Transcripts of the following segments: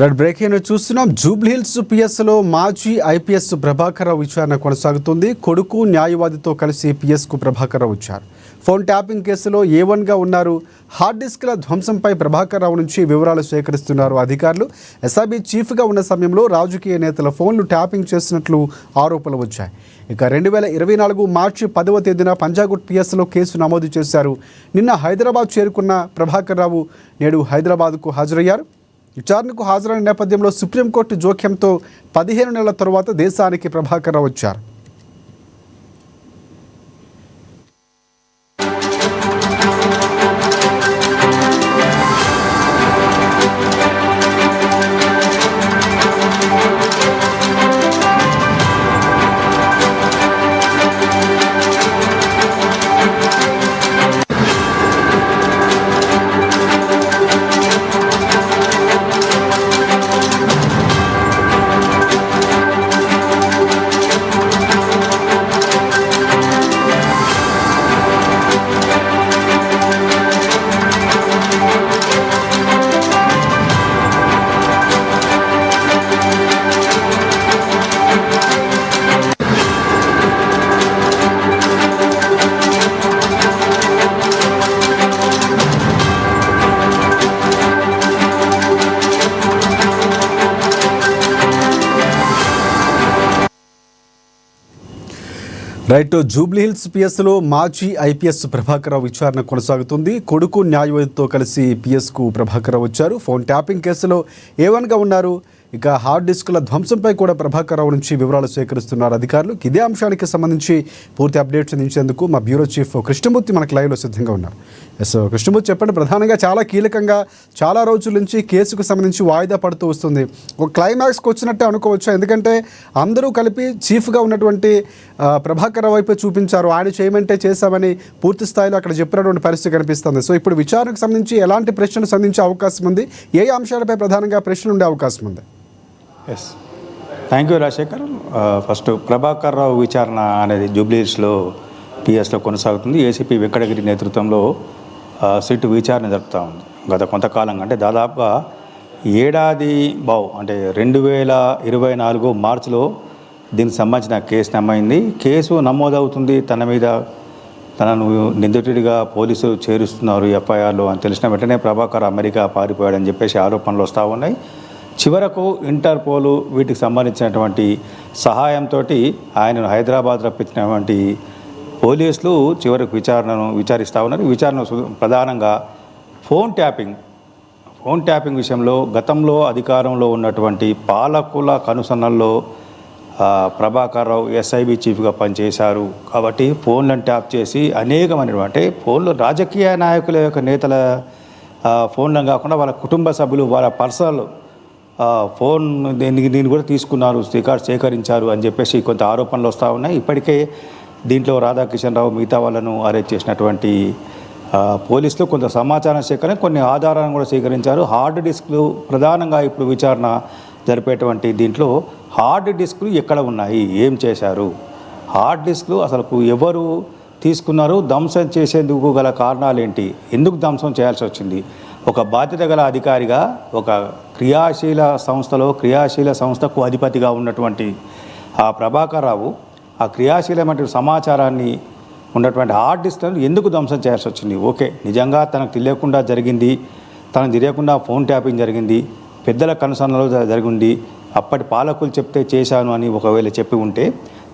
Red breaking చూస్తున్నాం. జూబ్లీహిల్స్ పిఎస్లో మాజీ IPS Prabhakar Rao విచారణ కొనసాగుతుంది. కొడుకు న్యాయవాదితో కలిసి పిఎస్కు ప్రభాకర్ రావు వచ్చారు. ఫోన్ ట్యాపింగ్ కేసులో A1గా ఉన్నారు. హార్డ్ డిస్క్ల ధ్వంసంపై ప్రభాకర్ రావు నుంచి వివరాలు సేకరిస్తున్నారు అధికారులు. ఎస్ఐబి చీఫ్గా ఉన్న సమయంలో రాజకీయ నేతల ఫోన్లు ట్యాపింగ్ చేసినట్లు ఆరోపణలు వచ్చాయి. ఇక 2024 మార్చి 10వ తేదీన పంజాగుట్ పిఎస్లో కేసు నమోదు చేశారు. నిన్న హైదరాబాద్ చేరుకున్న ప్రభాకర్ రావు నేడు హైదరాబాద్కు హాజరయ్యారు. విచారణకు హాజరైన నేపథ్యంలో సుప్రీంకోర్టు జోక్యంతో 15 నెలల తరువాత దేశానికి ప్రభాకర్ రావు వచ్చారు. రైట్, జూబ్లీహిల్స్ పిఎస్లో మాజీ ఐపీఎస్ ప్రభాకర్ రావు విచారణ కొనసాగుతుంది. కొడుకు న్యాయవాదితో కలిసి పిఎస్కు ప్రభాకర్ రావు వచ్చారు. ఫోన్ ట్యాపింగ్ కేసులో A1గా ఉన్నారు. ఇక హార్డ్ డిస్కుల ధ్వంసంపై కూడా ప్రభాకర్ రావు నుంచి వివరాలు సేకరిస్తున్నారు అధికారులు. ఇదే అంశానికి సంబంధించి పూర్తి అప్డేట్స్ అందించేందుకు మా బ్యూరో చీఫ్ కృష్ణమూర్తి మనకు లైవ్లో సిద్ధంగా ఉన్నారు. ఎస్ కృష్ణమూర్తి, చెప్పండి. ప్రధానంగా చాలా కీలకంగా చాలా రోజుల నుంచి కేసుకు సంబంధించి వాయిదా పడుతూ వస్తుంది. ఒక క్లైమాక్స్కి వచ్చినట్టే అనుకోవచ్చు. ఎందుకంటే అందరూ కలిపి చీఫ్గా ఉన్నటువంటి ప్రభాకర్ రావు వైపు చూపించారు. ఆయన చేయమంటే చేశామని పూర్తి స్థాయిలో అక్కడ చెప్పినటువంటి పరిస్థితి కనిపిస్తుంది. సో ఇప్పుడు విచారణకు సంబంధించి ఎలాంటి ప్రశ్నలు సంధించే అవకాశం ఉంది? ఏ అంశాలపై ప్రధానంగా ప్రశ్నలు ఉండే అవకాశం ఉంది? Yes, thank you Rajasekhar. First Prabhakar Rao విచారణ అనేది జూబ్లీహిల్స్లో పిఎస్లో కొనసాగుతుంది. ఏసీపీ వెంకటగిరి నేతృత్వంలో సిట్ విచారణ జరుపుతూ ఉంది. గత కొంతకాలంగా అంటే దాదాపుగా ఏడాది అంటే 2024 మార్చిలో దీనికి సంబంధించిన కేసు నమోదైంది. కేసు నమోదవుతుంది, తనను నిందితుడిగా పోలీసులు చేరుస్తున్నారు ఎఫ్ఐఆర్లో అని తెలిసిన వెంటనే ప్రభాకర్ అమెరికా పారిపోయాడని చెప్పేసి ఆరోపణలు వస్తూ ఉన్నాయి. చివరకు ఇంటర్పోలు వీటికి సంబంధించినటువంటి సహాయంతో ఆయనను హైదరాబాద్ రప్పించినటువంటి పోలీసులు చివరికి విచారిస్తూ ఉన్నారు. విచారణ ప్రధానంగా ఫోన్ ట్యాపింగ్ విషయంలో గతంలో అధికారంలో ఉన్నటువంటి పాలకుల కనుసన్నల్లో ప్రభాకర్ రావు ఎస్ఐబి చీఫ్గా పనిచేశారు. కాబట్టి ఫోన్లను ట్యాప్ చేసి అనేకమైనటువంటి ఫోన్లు రాజకీయ నాయకుల యొక్క నేతల ఫోన్లను కాకుండా వాళ్ళ కుటుంబ సభ్యులు వాళ్ళ పర్సనల్ ఫోన్ దీన్ని కూడా తీసుకున్నారు, సేకరించారు అని చెప్పేసి కొంత ఆరోపణలు వస్తూ ఉన్నాయి. ఇప్పటికే దీంట్లో రాధాకిషన్ రావు మిగతా వాళ్ళను అరెస్ట్ చేసినటువంటి పోలీసులు కొంత సమాచారం సేకరణ, కొన్ని ఆధారాలను కూడా సేకరించారు. హార్డ్ డిస్క్లు ప్రధానంగా ఇప్పుడు విచారణ జరిపేటువంటి దీంట్లో హార్డ్ డిస్క్లు ఎక్కడ ఉన్నాయి, ఏం చేశారు, హార్డ్ డిస్క్లు అసలు ఎవరు తీసుకున్నారు, ధ్వంసం చేసేందుకు గల కారణాలు ఏంటి, ఎందుకు ధ్వంసం చేయాల్సి వచ్చింది, ఒక బాధ్యత గల అధికారిగా ఒక క్రియాశీల సంస్థకు అధిపతిగా ఉన్నటువంటి ఆ ప్రభాకర్ రావు ఆ క్రియాశీలమైన సమాచారాన్ని ఉన్నటువంటి హార్డ్ డిస్క్లను ఎందుకు ధ్వంసం చేయాల్సి వచ్చింది? ఓకే, నిజంగా తనకు తెలియకుండా జరిగింది, తనకు తెలియకుండా ఫోన్ ట్యాపింగ్ జరిగింది, పెద్దల కనుసన్నలో జరిగింది, అప్పటి పాలకులు చెప్తే చేశాను అని ఒకవేళ చెప్పి ఉంటే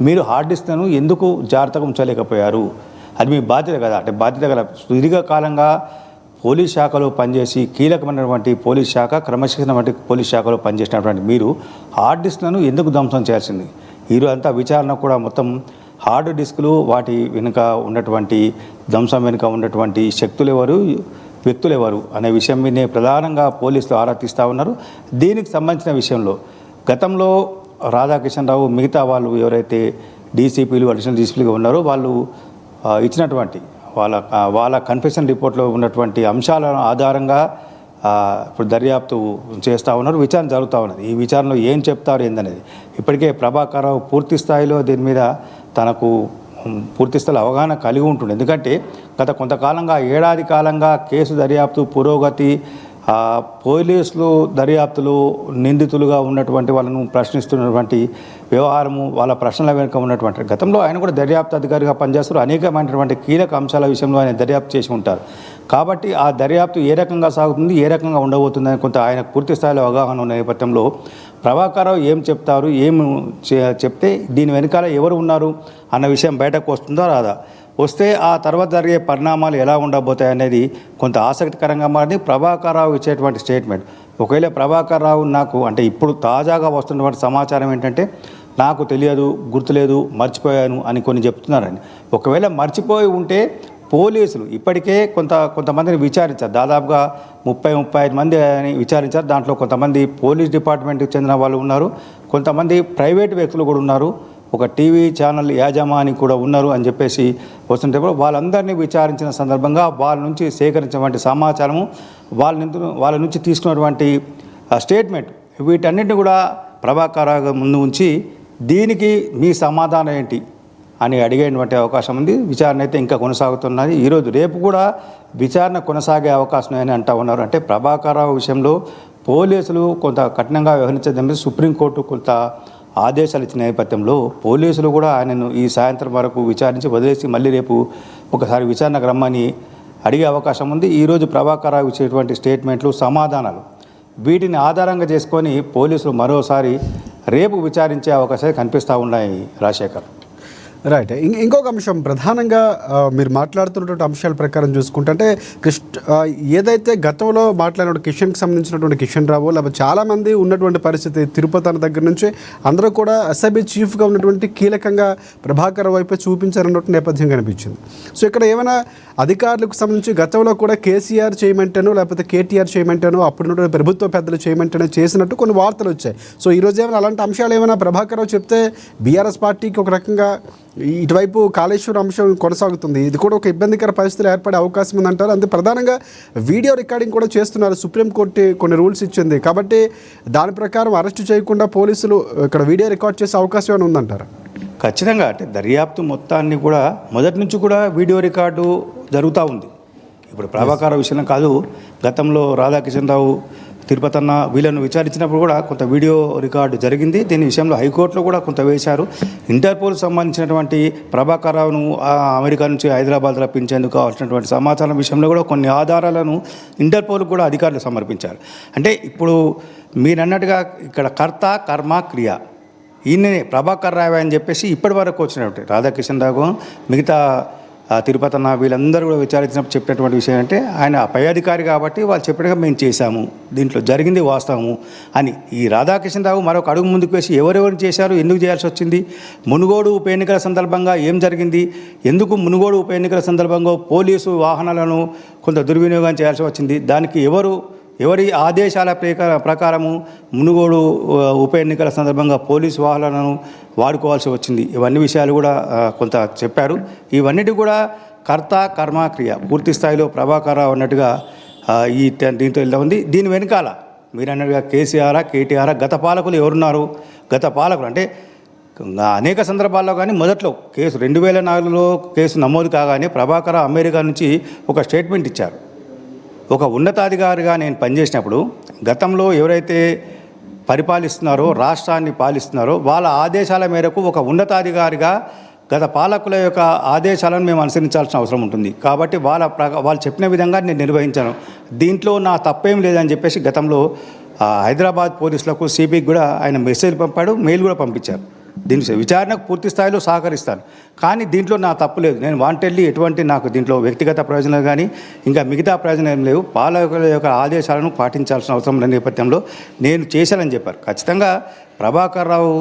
మీరు హార్డ్ డిస్క్లను ఎందుకు జాగ్రత్తగా ఉంచలేకపోయారు? అది మీ బాధ్యత కదా. అంటే బాధ్యత గల సుదీర్ఘకాలంగా పోలీస్ శాఖలో పనిచేసి కీలకమైనటువంటి పోలీస్ శాఖ, క్రమశిక్షణ వంటి పోలీస్ శాఖలో పనిచేసినటువంటి మీరు హార్డ్ డిస్క్లను ఎందుకు ధ్వంసం చేయాల్సింది? ఈరోజు అంతా విచారణ కూడా మొత్తం హార్డ్ డిస్కులు, వాటి వెనుక ఉన్నటువంటి ధ్వంసం వెనుక ఉన్నటువంటి శక్తులు ఎవరు, వ్యక్తులు ఎవరు అనే విషయం మీదే ప్రధానంగా పోలీసులు ఆరా తీస్తూ ఉన్నారు. దీనికి సంబంధించిన విషయంలో గతంలో రాధాకిషన్ రావు మిగతా వాళ్ళు ఎవరైతే డీసీపీలు, అడిషనల్ డీసీపీలుగా ఉన్నారో వాళ్ళు ఇచ్చినటువంటి వాళ్ళ కన్ఫెషన్ రిపోర్ట్లో ఉన్నటువంటి అంశాల ఆధారంగా ఇప్పుడు దర్యాప్తు చేస్తూ ఉన్నారు. విచారణ జరుగుతూ ఉన్నది. ఈ విచారణలో ఏం చెప్తారు ఏందనేది ఇప్పటికే ప్రభాకర్ రావు పూర్తి స్థాయిలో దీని మీద తనకు పూర్తి స్థాయిలో అవగాహన కలిగి ఉంటుంది. ఎందుకంటే గత కొంతకాలంగా ఏడాది కాలంగా కేసు దర్యాప్తు పురోగతి పోలీసులు దర్యాప్తులు నిందితులుగా ఉన్నటువంటి వాళ్ళను ప్రశ్నిస్తున్నటువంటి వ్యవహారము, వాళ్ళ ప్రశ్నల వెనుక ఉన్నటువంటి గతంలో ఆయన కూడా దర్యాప్తు అధికారిగా పనిచేస్తారు. అనేకమైనటువంటి కీలక అంశాల విషయంలో ఆయన దర్యాప్తు చేసి ఉంటారు. కాబట్టి ఆ దర్యాప్తు ఏ రకంగా సాగుతుంది, ఏ రకంగా ఉండబోతుందని కొంత ఆయనకు పూర్తి స్థాయిలో అవగాహన ఉన్న నేపథ్యంలో ప్రభాకర్ రావు ఏం చెప్తారు, ఏం చెప్తే దీని వెనకాల ఎవరు ఉన్నారు అన్న విషయం బయటకు వస్తుందో రాదా, వస్తే ఆ తర్వాత జరిగే పరిణామాలు ఎలా ఉండబోతాయి అనేది కొంత ఆసక్తికరంగా మారింది. ప్రభాకర్ రావు ఇచ్చేటువంటి స్టేట్మెంట్, ఒకవేళ ప్రభాకర్ రావు నాకు అంటే ఇప్పుడు తాజాగా వస్తున్నటువంటి సమాచారం ఏంటంటే నాకు తెలియదు, గుర్తులేదు, మర్చిపోయాను అని కొన్ని చెప్తున్నారని. ఒకవేళ మర్చిపోయి ఉంటే పోలీసులు ఇప్పటికే కొంతమందిని విచారించారు. దాదాపుగా 35 మంది అని విచారించారు. దాంట్లో కొంతమంది పోలీస్ డిపార్ట్మెంట్కి చెందిన వాళ్ళు ఉన్నారు, కొంతమంది ప్రైవేట్ వ్యక్తులు కూడా ఉన్నారు, ఒక టీవీ ఛానల్ యాజమాని కూడా ఉన్నారు అని చెప్పేసి వస్తుంటే వాళ్ళందరినీ విచారించిన సందర్భంగా వాళ్ళ నుంచి సేకరించినటువంటి సమాచారము, వాళ్ళ నుంచి తీసుకున్నటువంటి స్టేట్మెంట్, వీటన్నిటిని కూడా ప్రభాకర్ రావు ముందు ఉంచి దీనికి మీ సమాధానం ఏంటి అని అడిగేటువంటి అవకాశం ఉంది. విచారణ అయితే ఇంకా కొనసాగుతున్నది. ఈరోజు రేపు కూడా విచారణ కొనసాగే అవకాశం అని అంటూ ఉన్నారు. అంటే ప్రభాకర్ రావు విషయంలో పోలీసులు కొంత కఠినంగా వ్యవహరించడం సుప్రీంకోర్టు కొంత ఆదేశాలు ఇచ్చిన నేపథ్యంలో పోలీసులు కూడా ఆయనను ఈ సాయంత్రం వరకు విచారించి వదిలేసి మళ్ళీ రేపు ఒకసారి విచారణకు రమ్మని అడిగే అవకాశం ఉంది. ఈరోజు ప్రభాకర్ రావు ఇచ్చేటువంటి స్టేట్మెంట్లు, సమాధానాలు, వీటిని ఆధారంగా చేసుకొని పోలీసులు మరోసారి రేపు విచారించే అవకాశాలు కనిపిస్తూ ఉన్నాయి. రాజశేఖర్, రైట్. ఇంకొక అంశం ప్రధానంగా మీరు మాట్లాడుతున్నటువంటి అంశాల ప్రకారం చూసుకుంటే అంటే ఏదైతే గతంలో మాట్లాడిన కిషన్కి సంబంధించినటువంటి కిషన్ రావు లేకపోతే చాలామంది ఉన్నటువంటి పరిస్థితి, తిరుపతి అన్న దగ్గర నుంచి అందరూ కూడా ఎస్ఐబి చీఫ్గా ఉన్నటువంటి కీలకంగా ప్రభాకర్ వైపు చూపించారన్నటువంటి నేపథ్యం కనిపించింది. సో ఇక్కడ ఏమైనా అధికారులకు సంబంధించి గతంలో కూడా కేసీఆర్ చేయమంటానో లేకపోతే కేటీఆర్ చేయమంటానో అప్పుడున్న ప్రభుత్వ పెద్దలు చేయమంటానో చేసినట్టు కొన్ని వార్తలు వచ్చాయి. సో ఈరోజు ఏమైనా అలాంటి అంశాలు ఏమైనా ప్రభాకర్ రావు చెప్తే బీఆర్ఎస్ పార్టీకి ఒక రకంగా ఇటువైపు కాళేశ్వరం అంశం కొనసాగుతుంది, ఇది కూడా ఒక ఇబ్బందికర పరిస్థితులు ఏర్పడే అవకాశం ఉందంటారు. అంతే ప్రధానంగా వీడియో రికార్డింగ్ కూడా చేస్తున్నారు. సుప్రీంకోర్టు కొన్ని రూల్స్ ఇచ్చింది కాబట్టి దాని ప్రకారం అరెస్ట్ చేయకుండా పోలీసులు ఇక్కడ వీడియో రికార్డ్ చేసే అవకాశం ఏమైనా ఉందంటారు? ఖచ్చితంగా. అంటే దర్యాప్తు మొత్తాన్ని కూడా మొదటి నుంచి కూడా వీడియో రికార్డు జరుగుతూ ఉంది. ఇప్పుడు ప్రభాకర్ విషయంలో కాదు, గతంలో రాధాకిషన్ రావు, తిరుపతి అన్న వీళ్ళను విచారించినప్పుడు కూడా కొంత వీడియో రికార్డు జరిగింది. దీని విషయంలో హైకోర్టులో కూడా కొంత వేశారు. ఇంటర్పోల్ సంబంధించినటువంటి ప్రభాకర్ రావును అమెరికా నుంచి హైదరాబాద్ రప్పించేందుకు కావాల్సినటువంటి సమాచారం విషయంలో కూడా కొన్ని ఆధారాలను ఇంటర్పోల్ కూడా అధికారులు సమర్పించారు. అంటే ఇప్పుడు మీరు అన్నట్టుగా ఇక్కడ కర్త, కర్మ, క్రియ, ఈయననే ప్రభాకర్ రావు అని చెప్పేసి ఇప్పటి వరకు వచ్చినటువంటి రాధాకిషన్ రావు, మిగతా తిరుపతి అన్న వీళ్ళందరూ కూడా విచారించినప్పుడు చెప్పినటువంటి విషయం అంటే ఆయన పై అధికారి కాబట్టి వాళ్ళు చెప్పినట్టుగా మేము చేశాము, దీంట్లో జరిగింది వాస్తవము అని. ఈ రాధాకిషన్ రావు మరొక అడుగు ముందుకు వేసి ఎవరెవరు చేశారు, ఎందుకు చేయాల్సి వచ్చింది, మునుగోడు ఉప ఎన్నికల సందర్భంగా ఏం జరిగింది, ఎందుకు మునుగోడు ఉప ఎన్నికల సందర్భంగా పోలీసు వాహనాలను కొంత దుర్వినియోగం చేయాల్సి వచ్చింది, దానికి ఎవరి ఆదేశాల ప్రకారము మునుగోడు ఉప ఎన్నికల సందర్భంగా పోలీసు వాహనాలను వాడుకోవాల్సి వచ్చింది, ఇవన్నీ విషయాలు కూడా కొంత చెప్పారు. ఇవన్నిటి కూడా కర్త, కర్మ, క్రియ పూర్తి స్థాయిలో ప్రభాకర్ రావు అన్నట్టుగా దీంతో వెళ్తా ఉంది. దీని వెనకాల మీరు అన్నట్టుగా కేసీఆర్, కేటీఆర్, గత పాలకులు ఎవరున్నారు, గత పాలకులు అంటే అనేక సందర్భాల్లో కానీ మొదట్లో కేసు 2004లో కేసు నమోదు కాగానే ప్రభాకర్ అమెరికా నుంచి ఒక స్టేట్మెంట్ ఇచ్చారు. ఒక ఉన్నతాధికారిగా నేను పనిచేసినప్పుడు గతంలో ఎవరైతే పరిపాలిస్తున్నారో, రాష్ట్రాన్ని పాలిస్తున్నారో వాళ్ళ ఆదేశాల మేరకు ఒక ఉన్నతాధికారిగా గత పాలకుల యొక్క ఆదేశాలను మేము అనుసరించాల్సిన అవసరం ఉంటుంది. కాబట్టి వాళ్ళు చెప్పిన విధంగా నేను నిర్వహించాను, దీంట్లో నా తప్పేం లేదని చెప్పేసి గతంలో హైదరాబాద్ పోలీసులకు, సిబికి కూడా ఆయన మెసేజ్ పంపాడు, మెయిల్ కూడా పంపించారు. దీని విచారణకు పూర్తి స్థాయిలో సహకరిస్తాను, కానీ దీంట్లో నా తప్పు లేదు, నేను వాంటెడ్లీ ఎటువంటి నాకు దీంట్లో వ్యక్తిగత ప్రయోజనాలు కానీ ఇంకా మిగతా ప్రయోజనం ఏం లేవు, పాలకుల యొక్క ఆదేశాలను పాటించాల్సిన అవసరం ఉన్న నేపథ్యంలో నేను చేశానని చెప్పారు. ఖచ్చితంగా ప్రభాకర్ రావు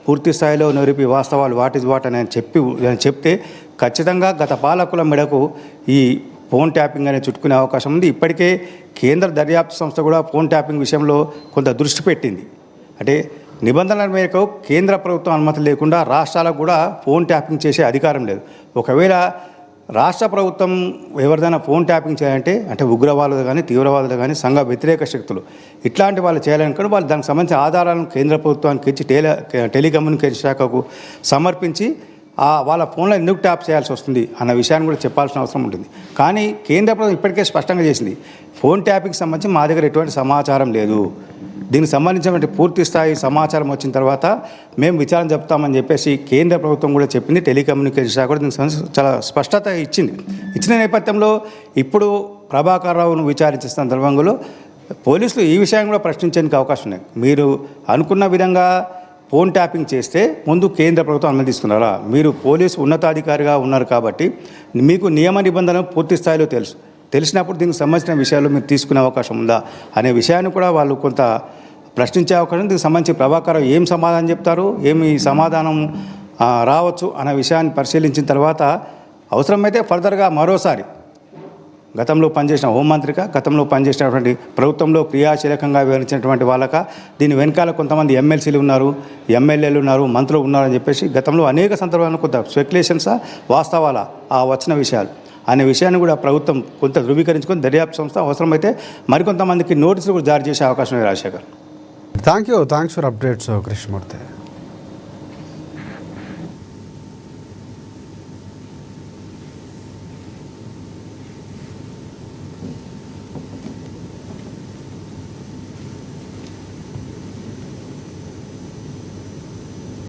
పూర్తి స్థాయిలో నిరూపి వాస్తవాలు వాట్ ఇస్ వాట్ అని చెప్తే ఖచ్చితంగా గత పాలకుల మెడకు ఈ ఫోన్ ట్యాపింగ్ అనేది చుట్టుకునే అవకాశం ఉంది. ఇప్పటికే కేంద్ర దర్యాప్తు సంస్థ కూడా ఫోన్ ట్యాపింగ్ విషయంలో కొంత దృష్టి పెట్టింది. అంటే నిబంధనల మేరకు కేంద్ర ప్రభుత్వం అనుమతి లేకుండా రాష్ట్రాలకు కూడా ఫోన్ ట్యాపింగ్ చేసే అధికారం లేదు. ఒకవేళ రాష్ట్ర ప్రభుత్వం ఎవరిదైనా ఫోన్ ట్యాపింగ్ చేయాలంటే అంటే ఉగ్రవాదులు కానీ, తీవ్రవాదులు కానీ, సంఘ వ్యతిరేక శక్తులు ఇట్లాంటి వాళ్ళు చేయాలనుకుంటే వాళ్ళు దానికి సంబంధించిన ఆధారాలను కేంద్ర ప్రభుత్వానికి ఇచ్చి టెలికమ్యూనికేషన్ శాఖకు సమర్పించి వాళ్ళ ఫోన్లో ఎందుకు ట్యాప్ చేయాల్సి వస్తుంది అన్న విషయాన్ని కూడా చెప్పాల్సిన అవసరం ఉంటుంది. కానీ కేంద్ర ప్రభుత్వం ఇప్పటికే స్పష్టంగా చేసింది, ఫోన్ ట్యాపింగ్కి సంబంధించి మా దగ్గర ఎటువంటి సమాచారం లేదు, దీనికి సంబంధించినటువంటి పూర్తి స్థాయి సమాచారం వచ్చిన తర్వాత మేము విచారణ చెప్తామని చెప్పేసి కేంద్ర ప్రభుత్వం కూడా చెప్పింది. టెలికమ్యూనికేషన్ శాఖ కూడా దీనికి సంబంధించి చాలా స్పష్టత ఇచ్చింది. ఇచ్చిన నేపథ్యంలో ఇప్పుడు ప్రభాకర్ రావును విచారించిన సందర్భంలో పోలీసులు ఈ విషయం కూడా ప్రశ్నించేందుకు అవకాశం ఉన్నాయి. మీరు అనుకున్న విధంగా ఫోన్ ట్యాపింగ్ చేస్తే ముందు కేంద్ర ప్రభుత్వం అనుమతి తీసుకున్నారా? మీరు పోలీసు ఉన్నతాధికారిగా ఉన్నారు కాబట్టి మీకు నియమ నిబంధనలు పూర్తి స్థాయిలో తెలిసినప్పుడు దీనికి సంబంధించిన విషయాలు మీరు తీసుకునే అవకాశం ఉందా అనే విషయాన్ని కూడా వాళ్ళు కొంత ప్రశ్నించే అవకాశం. దీనికి సంబంధించి ప్రభాకర్ ఏం సమాధానం చెప్తారు, ఏమి సమాధానం రావచ్చు అనే విషయాన్ని పరిశీలించిన తర్వాత అవసరమైతే ఫర్దర్గా మరోసారి గతంలో పనిచేసిన హోంమంత్రిగా, గతంలో పనిచేసినటువంటి ప్రభుత్వంలో క్రియాశీలకంగా వివరించినటువంటి వాళ్ళక, దీని వెనకాల కొంతమంది ఎమ్మెల్సీలు ఉన్నారు, ఎమ్మెల్యేలు ఉన్నారు, మంత్రులు ఉన్నారని చెప్పేసి గతంలో అనేక సందర్భాలను కొంత స్పెక్యులేషన్సా వాస్తవాలా వచ్చిన విషయాలు అనే విషయాన్ని కూడా ప్రభుత్వం కొంత ధృవీకరించుకొని దర్యాప్తు సంస్థ అవసరమైతే మరికొంతమందికి నోటీసులు కూడా జారీ చేసే అవకాశం ఉంది. Rajasekhar, thanks for updates Krishnamurthy.